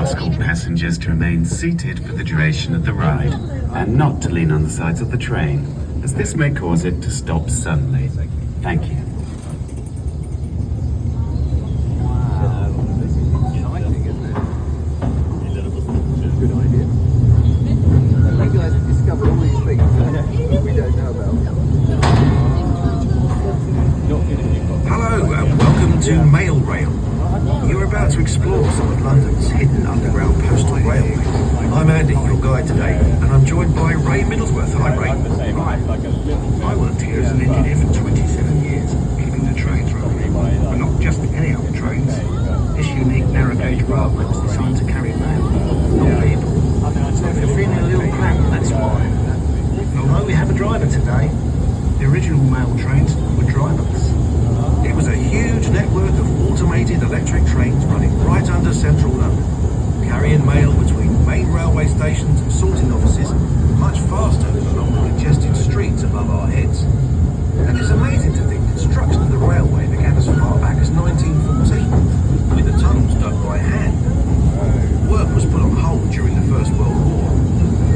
asks all passengers to remain seated for the duration of the ride and not to lean on the sides of the train, as this may cause it to stop suddenly. Thank you. Hello and welcome to Mail Rail. You're about to explore some of London's hidden underground postal railways. I'm Andy, your guide today, and I'm joined by Ray Middlesworth. Hi Ray. I worked here as an engineer for 27 years, keeping the trains running, but not just any old trains. This unique narrow gauge railway was designed to carry mail, not people. So if you're feeling a little cramped, that's why. And although we have a driver today, the original mail trains were driverless. It was a huge network of automated electric trains running right under central London, carrying mail between main railway stations and sorting offices much faster than along the congested streets above our heads. And it's amazing to think construction of the railway began as far back as 1914, with the tunnels dug by hand. Work was put on hold during the First World War.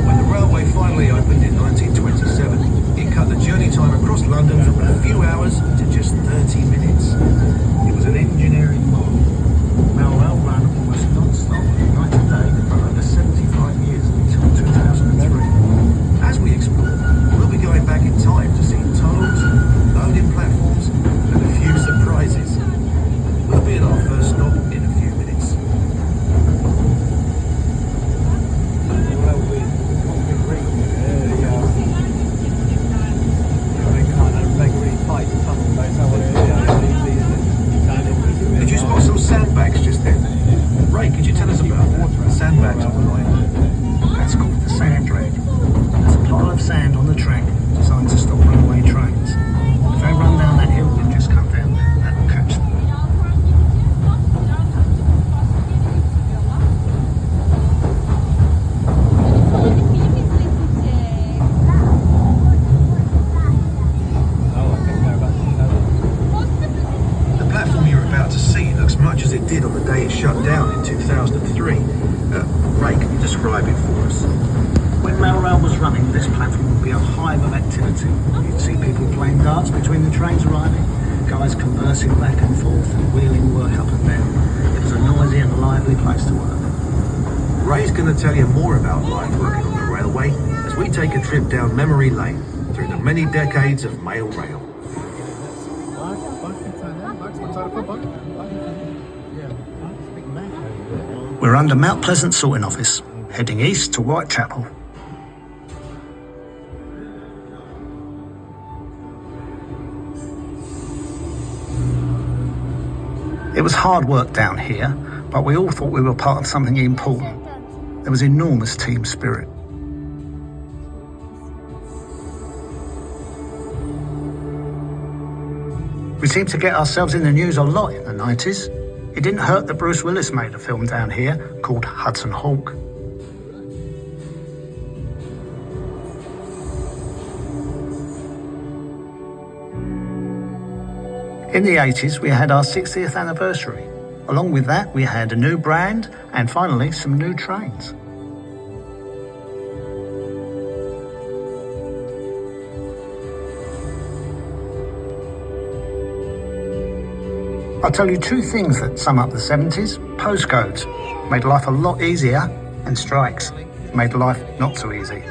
When the railway finally opened in 1927, it cut the journey time across London from a few hours to just 30 minutes. It was an engineering marvel. Rail ran almost non-stop, night and day, for over 75 years until 2003. As we explore, we'll be going back in time to see tunnels, loading platforms, and a few surprises. We'll be at our first stop in a few minutes. Did you spot some sandbags just then? Ray, could you tell us about that? Sandbags on the line. That's called the sand drag. There's a pile of sand on the track designed to stop runaway trains. If they run down that hill we've just come down, that will catch them. The platform you're about to see looks much as it did on the day it shut down in 2003. Ray, can you describe it for us? When Mail Rail was running, this platform would be a hive of activity. You'd see people playing darts between the trains arriving, guys conversing back and forth and wheeling work up and down. It was a noisy and lively place to work. Ray's going to tell you more about life working on the railway as we take a trip down memory lane through the many decades of Mail Rail. We're under Mount Pleasant sorting office, heading east to Whitechapel. It was hard work down here, but we all thought we were part of something important. There was enormous team spirit. We seemed to get ourselves in the news a lot in the 90s. It didn't hurt that Bruce Willis made a film down here called Hudson Hawk. In the 80s, we had our 60th anniversary. Along with that, we had a new brand and finally some new trains. I'll tell you two things that sum up the 70s. Postcodes made life a lot easier, and strikes made life not so easy.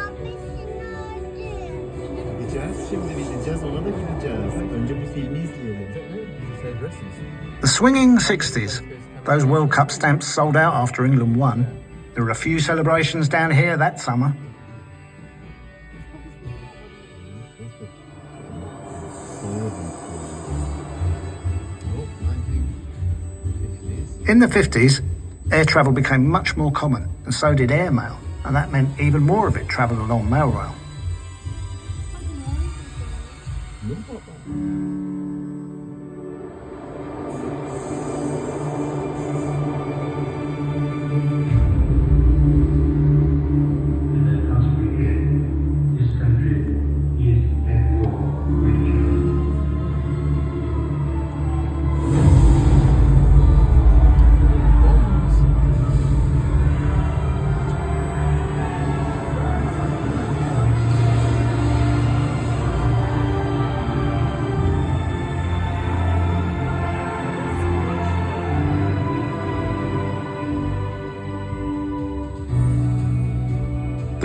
The swinging 60s. Those World Cup stamps sold out after England won. There were a few celebrations down here that summer. In the 50s, air travel became much more common, and so did airmail, and that meant even more of it travelled along Mail Rail.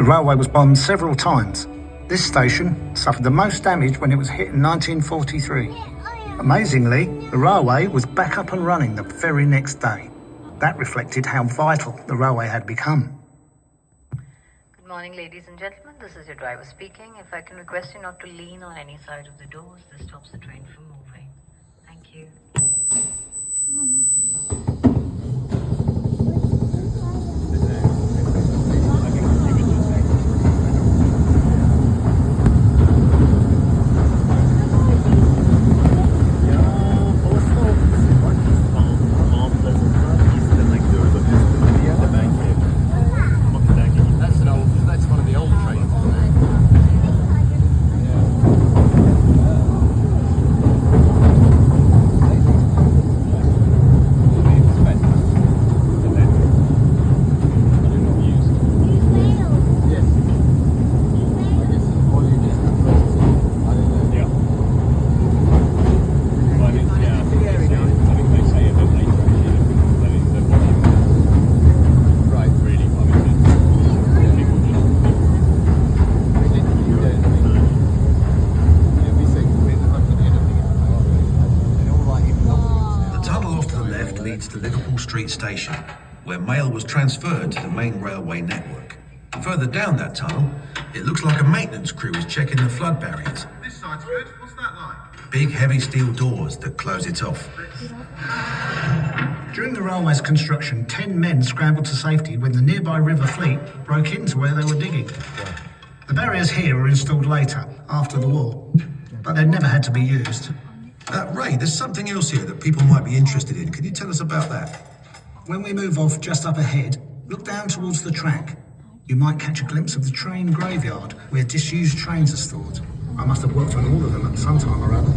The railway was bombed several times. This station suffered the most damage when it was hit in 1943. Amazingly, the railway was back up and running the very next day. That reflected how vital the railway had become. Good morning, ladies and gentlemen. This is your driver speaking. If I can request you not to lean on any side of the doors, this stops the train from moving. Thank you. To Liverpool Street Station, where mail was transferred to the main railway network. Further down that tunnel, it looks like a maintenance crew is checking the flood barriers. This side's good. What's that like? Big heavy steel doors that close it off. During the railway's construction, 10 men scrambled to safety when the nearby River Fleet broke into where they were digging. The barriers here were installed later, after the war, but they never had to be used. Ray, there's something else here that people might be interested in. Can you tell us about that? When we move off just up ahead, look down towards the track. You might catch a glimpse of the train graveyard, where disused trains are stored. I must have worked on all of them at some time or other.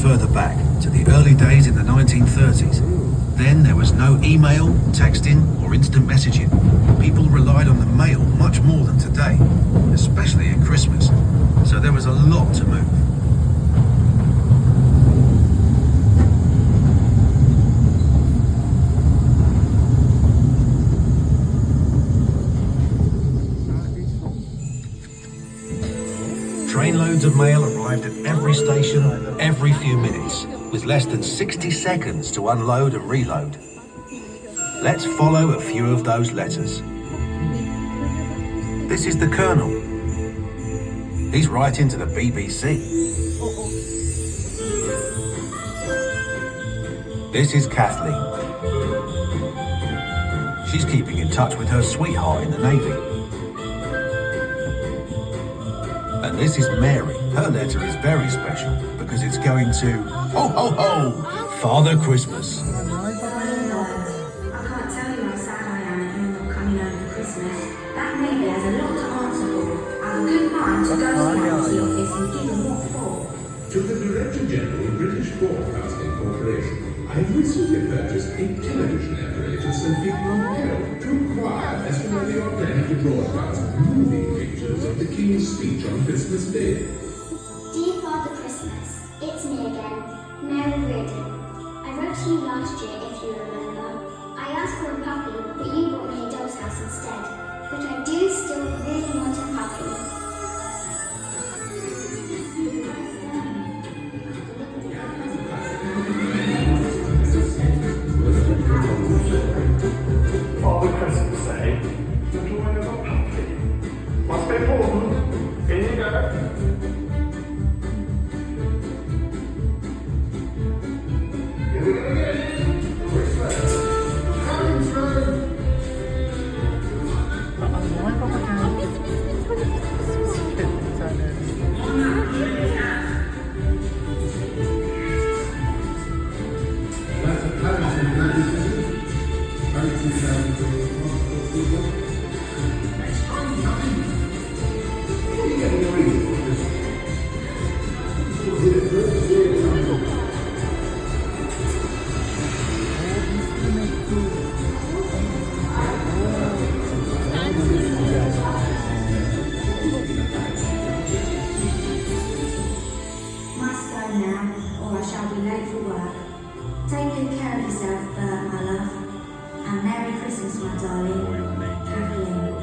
Further back to the early days in the 1930s. Then there was no email, texting, or instant messaging. People relied on the mail much more than today, especially at Christmas. So there was a lot to move. Trainloads of mail arrived at every station, every few minutes, with less than 60 seconds to unload and reload. Let's follow a few of those letters. This is the Colonel. He's writing to the BBC. This is Kathleen. She's keeping in touch with her sweetheart in the Navy. And this is Mary. Her letter is very special because it's going to, ho ho ho, Father Christmas. I can't tell you how sad I am that you're not coming home for Christmas. That Navy has a lot to answer for. I've a good mind to go down to the office and give them what for. To the Director General of British Broadcasting Corporation, I have recently purchased a television apparatus and people on mail to inquire as to whether you're planning to broadcast moving pictures of the King's speech on Christmas Day. Dear Father Christmas, It's me again, Mary Reardon. I wrote to you last year, if you remember. I asked for a puppy, but you brought me a doll's house instead. But I do still really want a puppy. Father Christmas Day, the drawing of a puppy. Must be important. Here you go. Here we go again. Christmas. Coming through. That's a Paris in Manchester. Next time, coming. What are you getting your ears for? Must go now, or I shall be late for work. Take good care of yourself, Bert, my love. And Merry Christmas, my darling. Kathleen.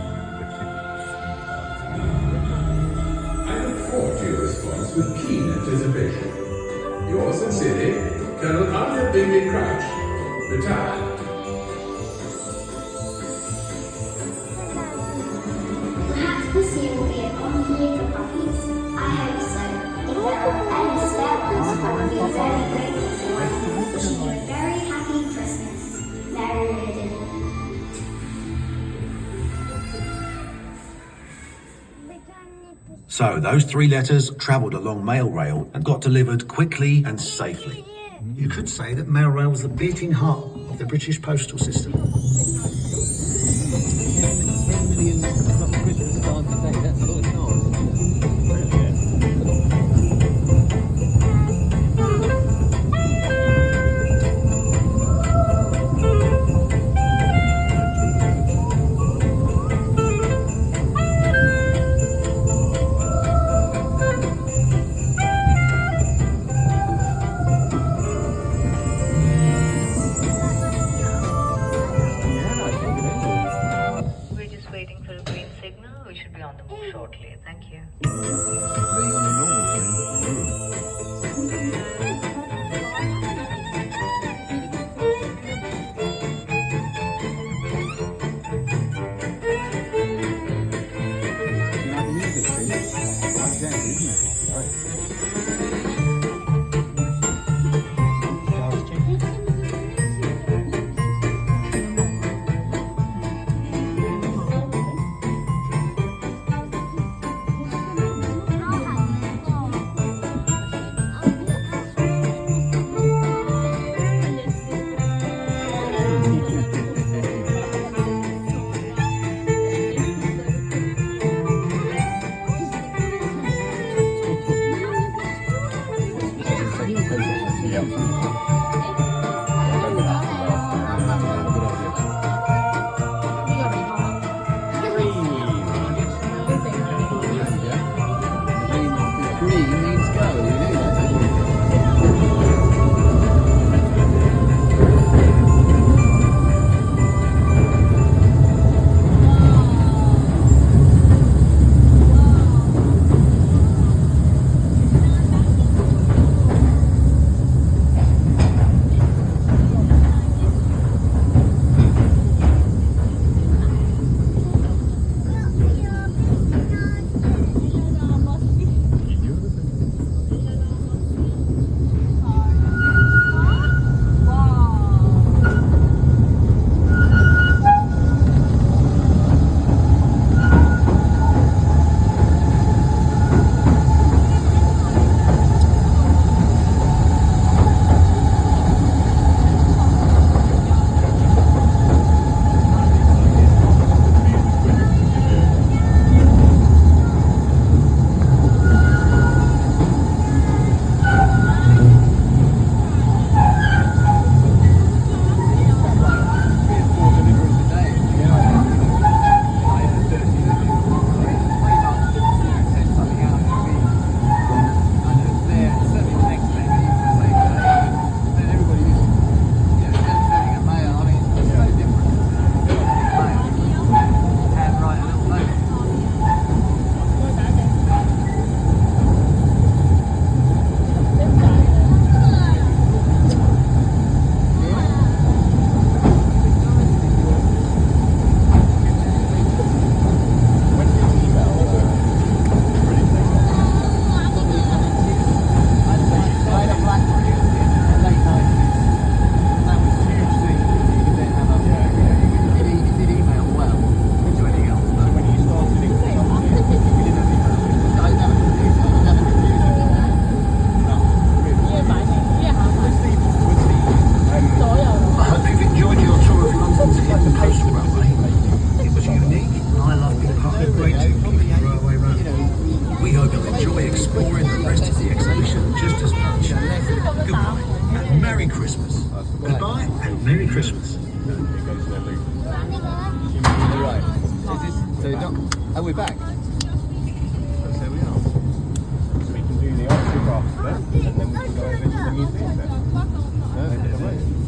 I look forward to your response with keen anticipation. Yours sincerely, Colonel Arthur Bingley Crouch, retired. Perhaps this year will be an on year for puppies. I hope so. If there are any spare ones, I will be very grateful for one. Wishing you a very happy Christmas. Mary Reardon. So those 3 letters travelled along mail rail and got delivered quickly and safely. You could say that mail rail was the beating heart of the British postal system. 10 million Christmas cards a day, that's a lot of cards. We're just waiting for a green signal. We should be on the move shortly. Thank you. Being on the normal to keep the railway running. We hope you'll enjoy exploring the rest of the exhibition just as much. Goodbye and Merry Christmas. Goodbye and Merry Christmas. Right. Is this, so not, are we back? So there we are. So we can do the arts and crafts bit, and then we can go over to the museum bit.